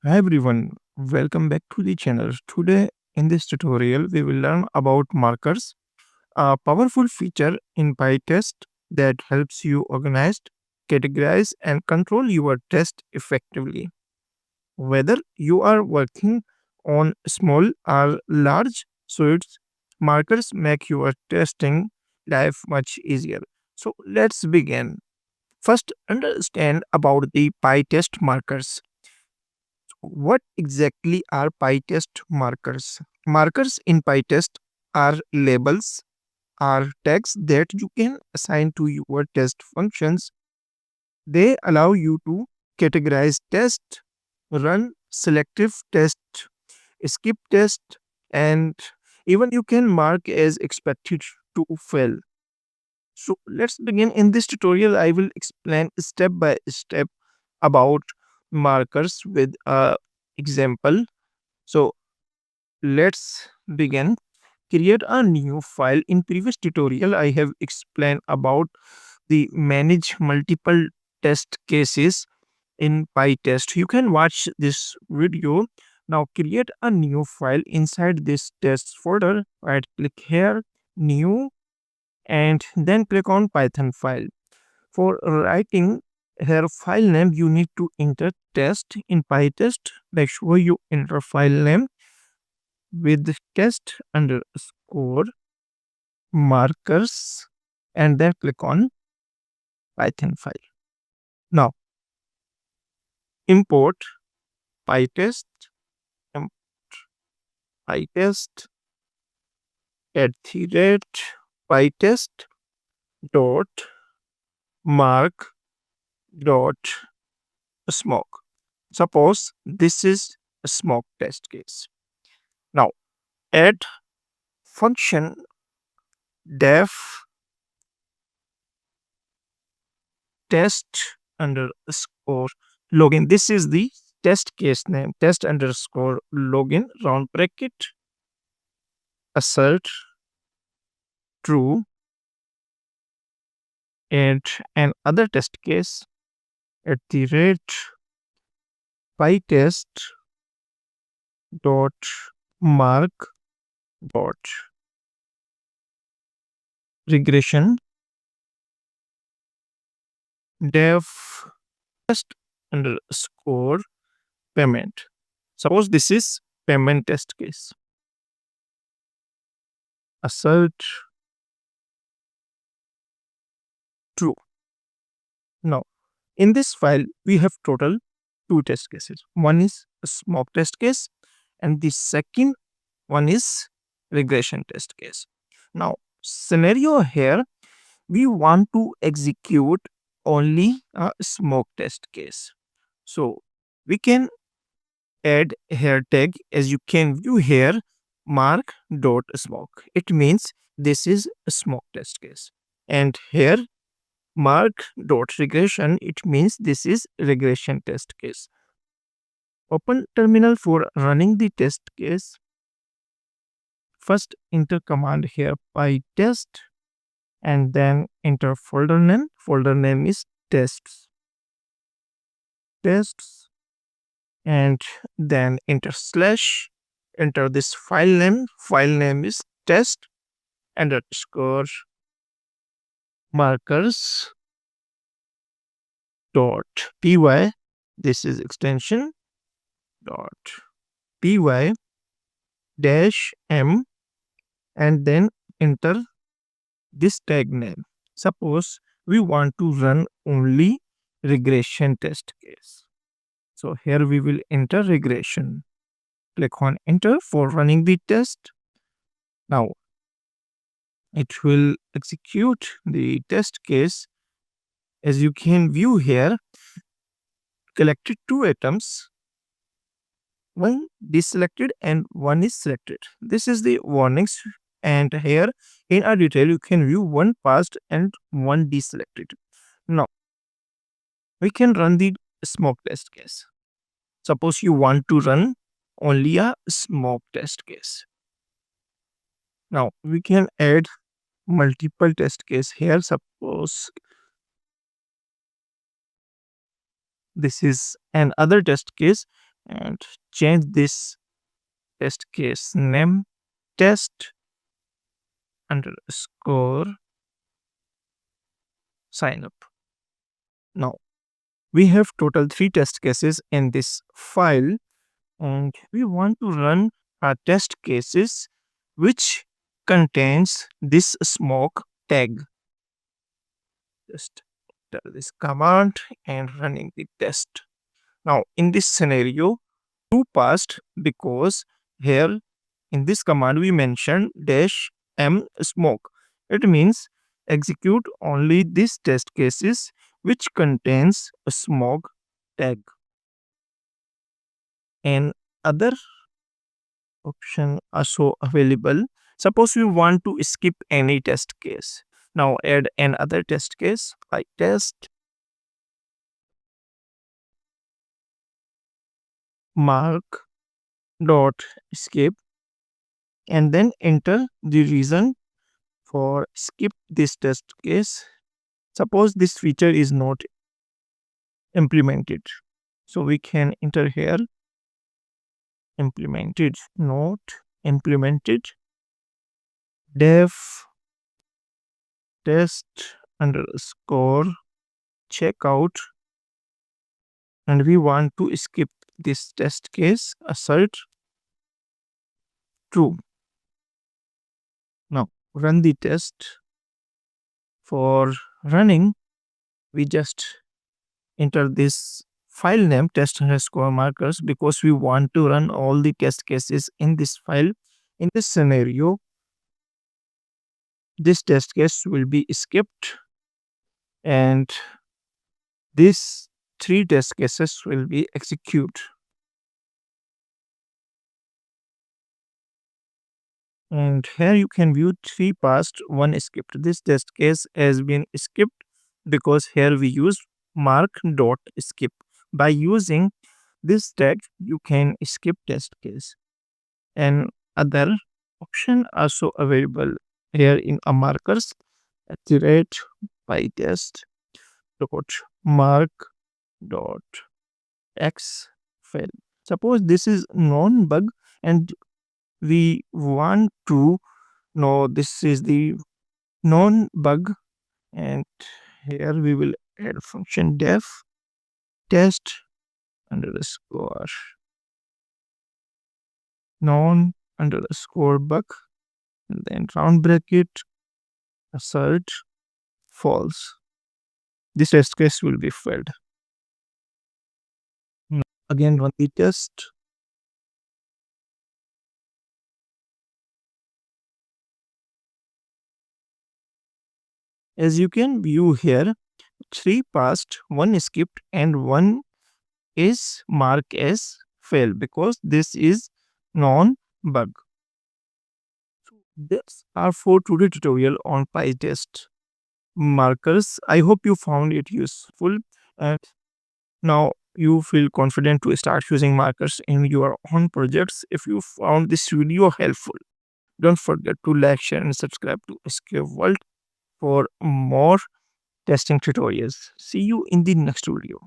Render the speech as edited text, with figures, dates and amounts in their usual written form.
Hi everyone, welcome back to the channel. Today in this tutorial we will learn about markers, a powerful feature in Pytest that helps you organize, categorize and control your test effectively. Whether you are working on small or large suites, markers make your testing life much easier. So let's begin. First, understand about the Pytest markers. What exactly are Pytest markers? Markers in Pytest are labels, are tags that you can assign to your test functions. They allow you to categorize test, run selective test, skip test, and even you can mark as expected to fail. So let's begin. In this tutorial, I will explain step by step about markers with a example. So let's begin. Create a new file. In previous tutorial, I have explained about the manage multiple test cases in PyTest. You can watch this video. Now create a new file inside this test folder. Right click here, new, and then click on Python file. For writing here file name, you need to enter test in PyTest. Make sure you enter file name with test underscore markers and then click on Python file. Now import pytest im- pytest @pytest dot mark dot smoke. Suppose this is a smoke test case. Now add function def test underscore login. This is the test case name, test underscore login, round bracket, assert true, and another test case @pytest dot mark dot regression def test underscore payment. Suppose this is payment test case. Assert true. Now, in this file, we have total two test cases. One is a smoke test case, and the second one is regression test case. Now, scenario here, we want to execute only a smoke test case. So, we can add here tag, as you can view here, mark dot smoke. It means this is a smoke test case. And here mark dot regression, it means this is regression test case. Open terminal for running the test case. First enter command here pytest and then enter folder name. Folder name is tests, and then enter slash, enter this file name is test underscore markers dot py. This is extension dot py dash m, and then enter this tag name. Suppose we want to run only regression test case. So here we will enter regression. Click on enter for running the test. Now it will execute the test case. As you can view here, collected two items, one deselected and one is selected. This is the warnings, and here in a detail you can view one passed and one deselected. Now we can run the smoke test case. Suppose you want to run only a smoke test case. Now we can add multiple test case here. Suppose this is another test case and change this test case name test underscore sign up. Now we have total 3 test cases in this file, and we want to run our test cases which contains this smoke tag. Just enter this command and running the test. Now in this scenario, true passed because here in this command we mentioned dash m smoke. It means execute only this test cases which contains a smoke tag. And other option also available. Suppose we want to skip any test case. Now add another test case like test mark dot skip and then enter the reason for skip this test case. Suppose this feature is not implemented. So we can enter here implemented, not implemented, def test underscore checkout, and we want to skip this test case, assert true. Now run the test. For running, we just enter this file name test underscore markers because we want to run all the test cases in this file. In this scenario, this test case will be skipped and these 3 test cases will be executed. And here you can view 3 passed, 1 skipped. This test case has been skipped because here we use mark dot skip. By using this tag, you can skip test case. And other option also available here in a markers at the rate Pytest dot mark dot x fail. Suppose this is non bug and we want to know this is the non bug, and here we will add function def test underscore non underscore bug and then round bracket assert false. This test case will be failed. Now, again run the test. As you can view here, 3 passed, 1 skipped, and 1 is marked as fail because this is non-bug. So that's our for today tutorial on Pytest markers. I hope you found it useful and now you feel confident to start using markers in your own projects. If you found this video helpful, don't forget to like, share, and subscribe to sqaworld for more testing tutorials. See you in the next video.